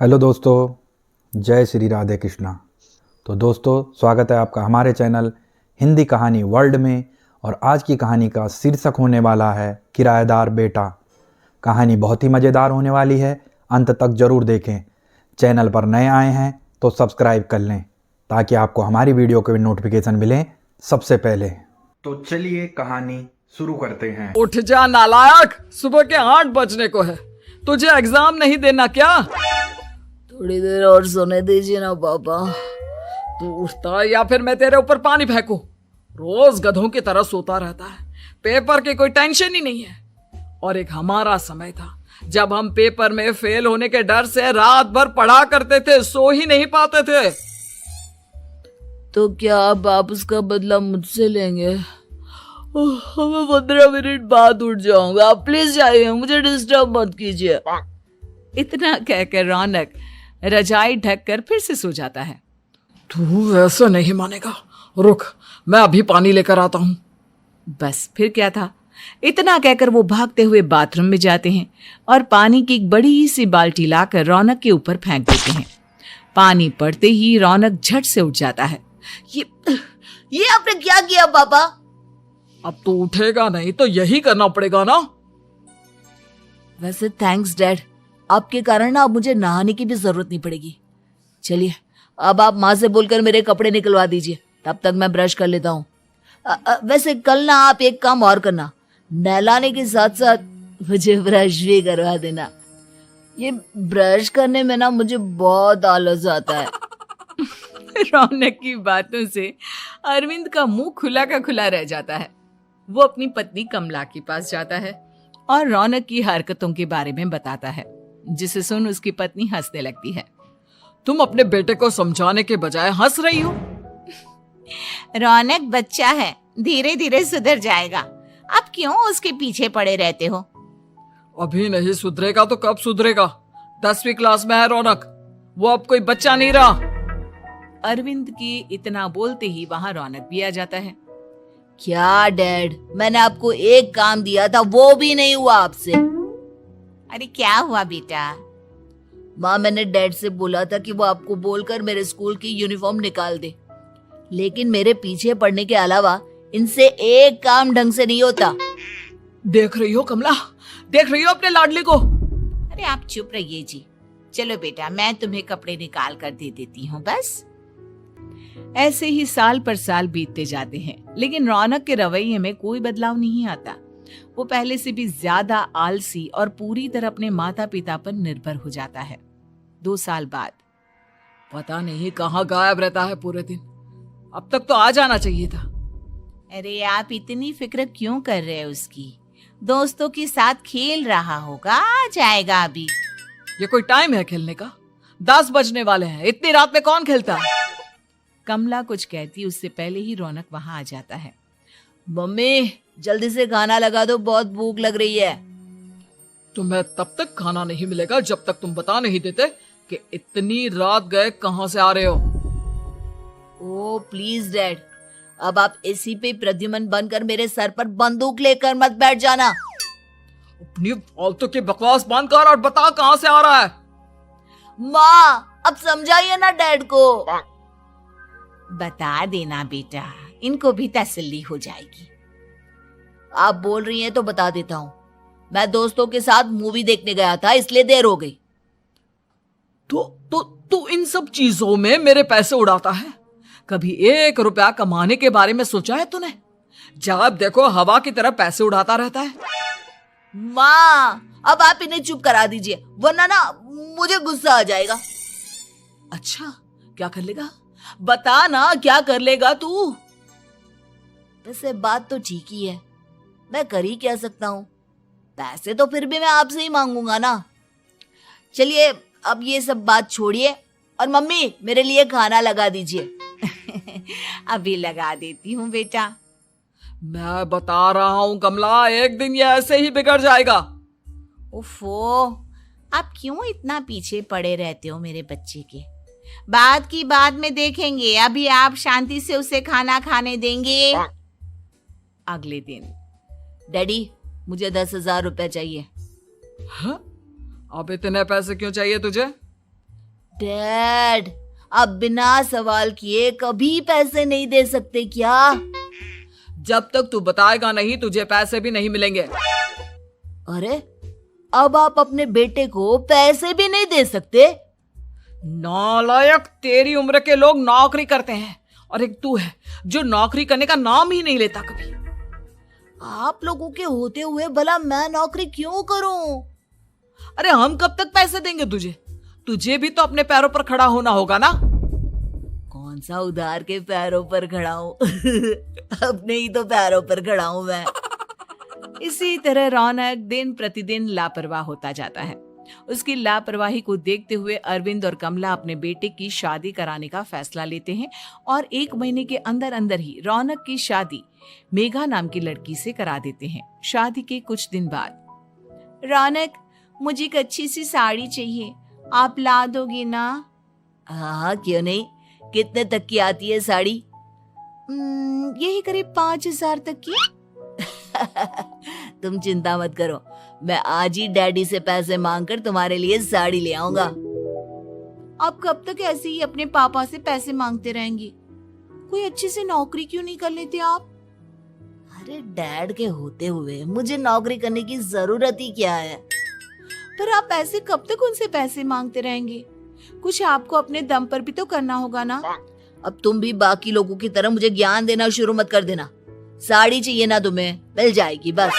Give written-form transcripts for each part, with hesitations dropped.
Hello दोस्तों, जय श्री राधे कृष्णा। तो दोस्तों, स्वागत है आपका हमारे चैनल हिंदी कहानी वर्ल्ड में। और आज की कहानी का शीर्षक होने वाला है किराएदार बेटा। कहानी बहुत ही मज़ेदार होने वाली है, अंत तक ज़रूर देखें। चैनल पर नए आए हैं तो सब्सक्राइब कर लें ताकि आपको हमारी वीडियो के नोटिफिकेशन मिले सबसे पहले। तो चलिए कहानी शुरू करते हैं। उठ जा नालायक, सुबह के 8 बजने को है। तुझे एग्जाम नहीं देना क्या? थोड़ी देर और सोने दीजिए ना पापा। तू उठता या फिर मैं तेरे ऊपर पानी फेंकूं? रोज गधों की तरह सोता रहता है, पेपर की कोई टेंशन ही नहीं है। और एक हमारा समय था जब हम पेपर में फेल होने के डर से रात भर पढ़ा करते थे, सो ही नहीं पाते थे। तो क्या आप उसका बदला मुझसे लेंगे? मैं 15 मिनट बाद उठ जाऊंगा, आप प्लीज जाइए, मुझे डिस्टर्ब मत कीजिए। इतना कहकर रौनक रजाई ढककर फिर से सो जाता है। तू ऐसा नहीं मानेगा, रुक मैं अभी पानी लेकर आता हूं। बस फिर क्या था, इतना कहकर वो भागते हुए बाथरूम में जाते हैं और पानी की एक बड़ी सी बाल्टी लाकर रौनक के ऊपर फेंक देते हैं। पानी पड़ते ही रौनक झट से उठ जाता है। ये आपने क्या किया पापा? अब तो उठेगा नहीं तो यही करना पड़ेगा ना। वैसे थैंक्स डैड, आपके कारण ना अब मुझे नहाने की भी जरूरत नहीं पड़ेगी। चलिए अब आप माँ से बोलकर मेरे कपड़े निकलवा दीजिए, तब तक मैं ब्रश कर लेता हूँ। वैसे कल ना आप एक काम और करना, नहलाने के साथ साथ मुझे ब्रश भी करवा देना। ये ब्रश करने में ना मुझे बहुत आलस आता है। रौनक की बातों से अरविंद का मुंह खुला का खुला रह जाता है। वो अपनी पत्नी कमला के पास जाता है और रौनक की हरकतों के बारे में बताता है, जिसे सुन उसकी पत्नी हंसने लगती है। तुम अपने बेटे को समझाने के बजाय हंस रही हो। रौनक बच्चा है, धीरे धीरे सुधर जाएगा। आप क्यों उसके पीछे पड़े रहते हो? अभी नहीं सुधरेगा तो कब सुधरेगा? 10वीं क्लास में है रौनक, वो अब कोई बच्चा नहीं रहा। अरविंद की इतना बोलते ही वहां रौनक भी आ जाता है। क्या डैड, मैंने आपको एक काम दिया था, वो भी नहीं हुआ आपसे। अरे क्या हुआ बेटा? माँ, मैंने डैड से बोला था कि वो आपको बोलकर मेरे स्कूल की यूनिफॉर्म निकाल दे, लेकिन मेरे पीछे पड़ने के अलावा इनसे एक काम ढंग से नहीं होता। देख रही हो कमला, देख रही हो अपने लाडले को? अरे आप चुप रहिए जी। चलो बेटा, मैं तुम्हें कपड़े निकाल कर दे देती हूँ। बस ऐसे ही साल पर साल बीतते जाते हैं, लेकिन रौनक के रवैये में कोई बदलाव नहीं आता। वो पहले से भी ज्यादा आलसी और पूरी तरह अपने माता पिता पर निर्भर हो जाता है। 2 साल बाद पता नहीं कहाँ गायब रहता है पूरे दिन, अब तक तो आ जाना चाहिए था। अरे आप इतनी फिक्र क्यों कर रहे हैं उसकी? दोस्तों के साथ खेल रहा होगा, आ जाएगा अभी। ये कोई टाइम है खेलने का? 10 बजने वाले हैं, इतनी रात में कौन खेलता है? कमला कुछ कहती उससे पहले ही रौनक वहां आ जाता है। मम्मी जल्दी से खाना लगा दो, बहुत भूख लग रही है। तुम्हें तब तक खाना नहीं मिलेगा जब तक तुम बता नहीं देते कि इतनी रात गए कहां से आ रहे हो। ओ प्लीज डैड, अब आप एसी पे प्रद्युमन बनकर मेरे सर पर बंदूक लेकर मत बैठ जाना। अपनी फालतू की बकवास बंद कर और बता कहां से आ रहा है। माँ अब समझाइए ना डैड को। बता देना बेटा, इनको भी तसल्ली हो जाएगी। आप बोल रही हैं तो बता देता हूँ, मैं दोस्तों के साथ मूवी देखने गया था, इसलिए देर हो गई। तो इन सब चीजों में मेरे पैसे उड़ाता है। कभी 1 रुपया कमाने के बारे में सोचा है तूने? जब देखो हवा की तरह पैसे उड़ाता रहता है। माँ अब आप इन्हें चुप करा दीजिए, वरना ना मुझे गुस्सा आ जाएगा। अच्छा क्या कर लेगा? बता ना क्या कर लेगा तू? वैसे बात तो ठीक ही है, मैं कर ही क्या सकता हूँ। पैसे तो फिर भी मैं आपसे ही मांगूंगा ना। चलिए अब ये सब बात छोड़िए और मम्मी मेरे लिए खाना लगा दीजिए। अभी लगा देती हूँ बेटा। मैं बता रहा हूँ कमला, एक दिन ये ऐसे ही बिगड़ जाएगा। उफ़ो, आप क्यों इतना पीछे पड़े रहते हो मेरे बच्चे के? बात की बाद में देखेंगे, अभी आप शांति से उसे खाना खाने देंगे। अगले दिन डैडी मुझे 10,000 रुपए चाहिए। हाँ? अब इतने पैसे क्यों चाहिए तुझे? डैड, आप बिना सवाल किए कभी पैसे नहीं दे सकते क्या? जब तक तू बताएगा नहीं तुझे पैसे भी नहीं मिलेंगे। अरे, अब आप अपने बेटे को पैसे भी नहीं दे सकते? नालायक, तेरी उम्र के लोग नौकरी करते हैं और एक तू है जो नौकरी करने का नाम ही नहीं लेता कभी। आप लोगों के होते हुए भला मैं नौकरी क्यों करूं? अरे हम कब तक पैसे देंगे तुझे? तुझे भी तो अपने पैरों पर खड़ा होना होगा ना। कौन सा उधार के पैरों पर खड़ा हूं? अपने ही तो पैरों पर खड़ा हूं मैं। इसी तरह रौनक दिन प्रतिदिन लापरवाह होता जाता है। उसकी लापरवाही को देखते हुए अरविंद और कमला अपने बेटे की शादी कराने का फैसला लेते हैं और 1 महीने के अंदर अंदर ही रौनक की शादी मेघा नाम की लड़की से करा देते हैं। शादी के कुछ दिन बाद, रौनक, मुझे एक अच्छी सी साड़ी चाहिए, आप ला दोगे ना? हाँ, क्यों नहीं। कितने तक की आती है साड़ी? यही करीब 5,000 तक की। तुम चिंता मत करो, मैं आज ही डैडी से पैसे मांगकर तुम्हारे लिए साड़ी ले आऊंगा। आप कब तक ऐसे ही अपने पापा से पैसे मांगते रहेंगी? कोई अच्छी सी नौकरी क्यों नहीं कर लेते आप? अरे डैड के होते हुए मुझे नौकरी करने की जरूरत ही क्या है? पर आप ऐसे कब तक उनसे पैसे मांगते रहेंगे? कुछ आपको अपने दम पर भी तो करना होगा ना। अब तुम भी बाकी लोगों की तरह मुझे ज्ञान देना शुरू मत कर देना। साड़ी चाहिए ना तुम्हें, मिल जाएगी बस।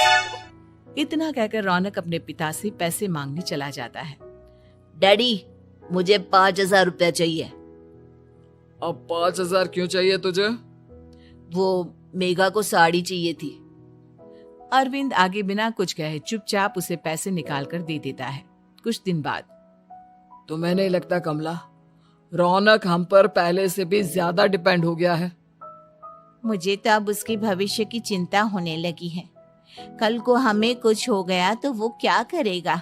इतना कहकर रौनक अपने पिता से पैसे मांगने चला जाता है। डैडी, मुझे 5,000 रुपया चाहिए। अब 5,000 क्यों चाहिए तुझे? वो मेघा को साड़ी चाहिए थी। अरविंद आगे बिना कुछ कहे चुपचाप उसे पैसे निकाल कर दे देता है। कुछ दिन बाद, तुम्हें नहीं लगता कमला, रौनक हम पर पहले से भी ज्यादा डिपेंड हो गया है? मुझे तो अब उसके भविष्य की चिंता होने लगी है। कल को हमें कुछ हो गया तो वो क्या करेगा?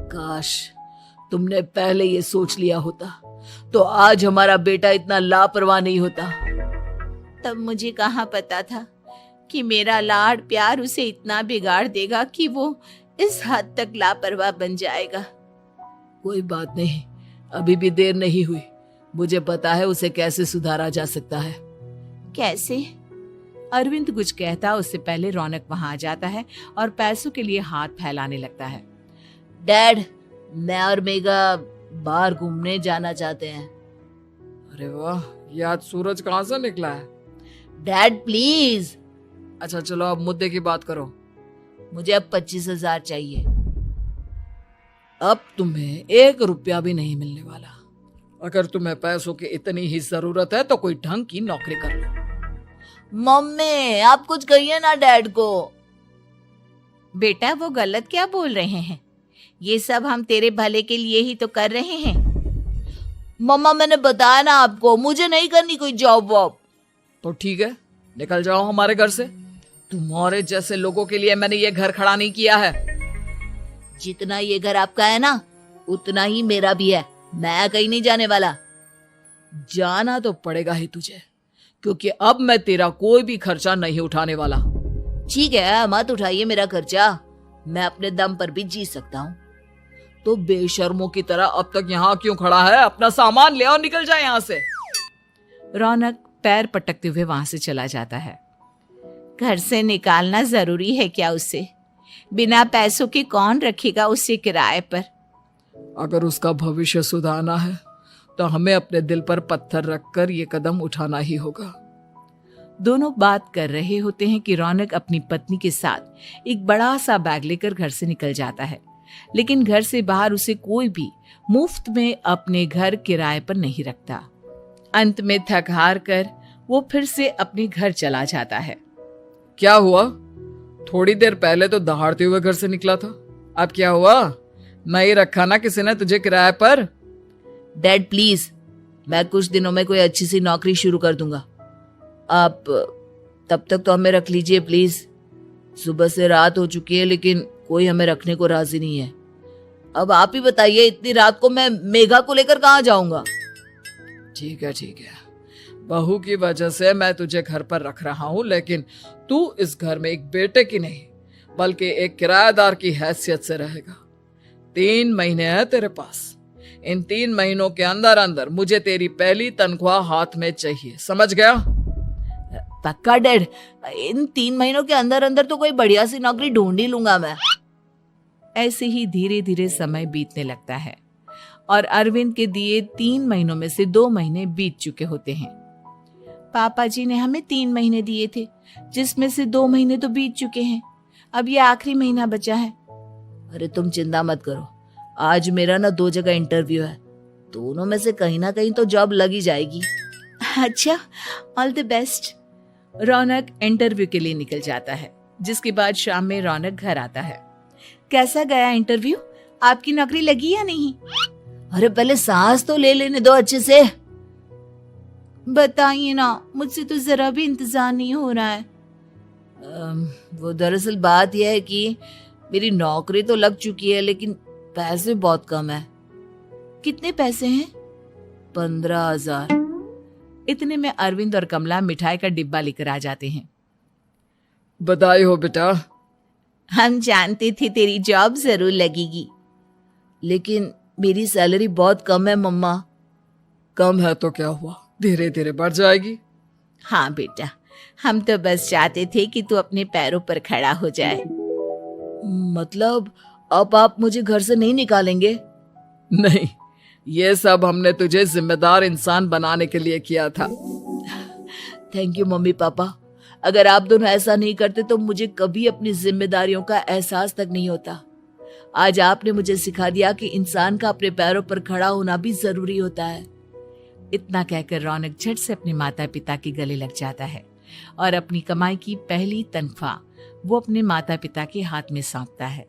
काश तुमने पहले ये सोच लिया होता तो आज हमारा बेटा इतना लापरवाह नहीं होता। तब मुझे कहाँ पता था कि मेरा लाड़ प्यार उसे इतना बिगाड़ देगा कि वो इस हद तक लापरवाह बन जाएगा। कोई बात नहीं, अभी भी देर नहीं हुई। मुझे पता है उसे कैसे सुधारा जा सकता है। कैसे? अरविंद कुछ कहता उससे पहले रौनक वहां आ जाता है और पैसों के लिए हाथ फैलाने लगता है। डैड, मैं और मेघा बाहर घूमने जाना चाहते हैं। अरे वाह, ये आज सूरज कहाँ से निकला है? Dad please. अच्छा चलो अब मुद्दे की बात करो। मुझे अब 25,000 चाहिए। अब तुम्हें 1 रुपया भी नहीं मिलने वाला। अगर तुम्हें पैसों की इतनी ही जरूरत है तो कोई ढंग की नौकरी कर लो। मम्मी, आप कुछ कहिए ना डैड को। बेटा, वो गलत क्या बोल रहे हैं? ये सब हम तेरे भले के लिए ही तो कर रहे हैं। मम्मा, मैंने बताया ना आपको, मुझे नहीं करनी कोई जॉब वॉब। तो ठीक है, निकल जाओ हमारे घर से। तुम्हारे जैसे लोगों के लिए मैंने ये घर खड़ा नहीं किया है। जितना ये घर आपका है ना, उतना ही मेरा भी है। मैं कहीं नहीं जाने वाला। जाना तो पड़ेगा ही तुझे, क्योंकि अब मैं तेरा कोई भी खर्चा नहीं उठाने वाला। ठीक है, मत उठाइए मेरा खर्चा, मैं अपने दम पर भी जी सकता हूँ। तो बेशर्मों की तरह अब तक यहाँ क्यों खड़ा है? अपना सामान ले और निकल जाए यहाँ से। रौनक पैर पटकते हुए वहां से चला जाता है। घर से निकालना जरूरी है क्या उसे? बिना पैसों के कौन रखेगा उसे किराए पर? अगर उसका भविष्य सुधारना है तो हमें अपने दिल पर पत्थर रखकर ये कदम उठाना ही होगा। दोनों बात कर रहे होते हैं कि रौनक अपनी पत्नी के साथ एक बड़ा सा बैग लेकर घर से निकल जाता है, लेकिन घर से बाहर उसे कोई भी मुफ्त में अपने घर किराए पर नहीं रखता। अंत में थक हार कर वो फिर से अपने घर चला जाता है। क्या हुआ? थोड़ी देर पहले तो दहाड़ते हुए घर से निकला था, अब क्या हुआ? नहीं रखा ना किसी ने तुझे किराए पर? डैड प्लीज, मैं कुछ दिनों में कोई अच्छी सी नौकरी शुरू कर दूंगा। आप तब तक तो हमें रख लीजिए प्लीज। सुबह से रात हो चुकी है लेकिन कोई हमें रखने को राजी नहीं है। अब आप ही बताइए, इतनी रात को मैं मेघा को लेकर कहाँ जाऊंगा? ठीक है ठीक है, बहू की वजह से मैं तुझे घर पर रख रहा हूँ, लेकिन तू इस घर में एक बेटे की नहीं बल्कि एक किराएदार की हैसियत से रहेगा। 3 महीने है तेरे पास। इन 3 महीनों के अंदर अंदर मुझे तेरी पहली तनख्वाह हाथ में चाहिए, समझ गया? पक्का डैड, इन 3 महीनों के अंदर अंदर तो कोई बढ़िया सी नौकरी ढूंढ ही लूंगा मैं। ऐसे ही धीरे धीरे समय बीतने लगता है और अरविंद के दिए 3 महीनों में से 2 महीने बीत चुके होते हैं। पापा जी ने हमें 3 महीने दिए थे, जिसमें से 2 महीने तो बीत चुके हैं। अब ये आखिरी महीना बचा है। अरे तुम चिंता मत करो, आज मेरा ना 2 जगह इंटरव्यू है, दोनों में से कहीं ना कहीं तो जॉब लग ही जाएगी। अच्छा, all the best. Raunak interview के लिए निकल जाता है, जिसके बाद शाम में रौनक घर आता है। कैसा गया इंटरव्यू? आपकी नौकरी लगी या नहीं? अरे पहले सांस तो ले लेने दो अच्छे से। बताइए ना, मुझसे तो जरा भी इंतजार नहीं हो रहा है। वो दरअसल बात यह है कि मेरी नौकरी तो लग चुकी है, लेकिन पैसे बहुत कम है। कितने पैसे हैं? 15,000। इतने में अरविंद और कमला मिठाई का डिब्बा लेकर आ जाते हैं। बधाई हो बेटा। हम जानते थे तेरी जॉब जरूर लगेगी। लेकिन मेरी सैलरी बहुत कम है मम्मा। कम है तो क्या हुआ, धीरे धीरे बढ़ जाएगी। हाँ बेटा, हम तो बस चाहते थे कि तू अपने पैरों पर खड़ा हो जाए। मतलब अब आप मुझे घर से नहीं निकालेंगे? नहीं, ये सब हमने तुझे जिम्मेदार इंसान बनाने के लिए किया था। थैंक यू मम्मी पापा, अगर आप दोनों ऐसा नहीं करते तो मुझे कभी अपनी जिम्मेदारियों का एहसास तक नहीं होता। आज आपने मुझे सिखा दिया कि इंसान का अपने पैरों पर खड़ा होना भी जरूरी होता है। इतना कहकर रौनक झट से अपने माता पिता के गले लग जाता है और अपनी कमाई की पहली तनख्वाह वो अपने माता पिता के हाथ में सौंपता है।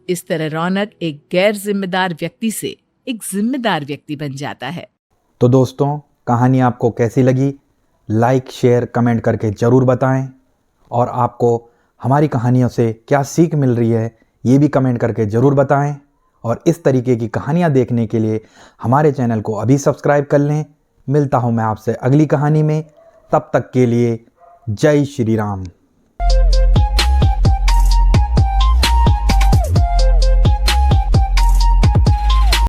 इस तरह रौनक एक गैर जिम्मेदार व्यक्ति से एक जिम्मेदार व्यक्ति बन जाता है। तो दोस्तों, कहानी आपको कैसी लगी? लाइक, शेयर, कमेंट करके ज़रूर बताएं। और आपको हमारी कहानियों से क्या सीख मिल रही है, ये भी कमेंट करके ज़रूर बताएं। और इस तरीके की कहानियाँ देखने के लिए हमारे चैनल को अभी सब्सक्राइब कर लें। मिलता हूँ मैं आपसे अगली कहानी में, तब तक के लिए जय श्री राम।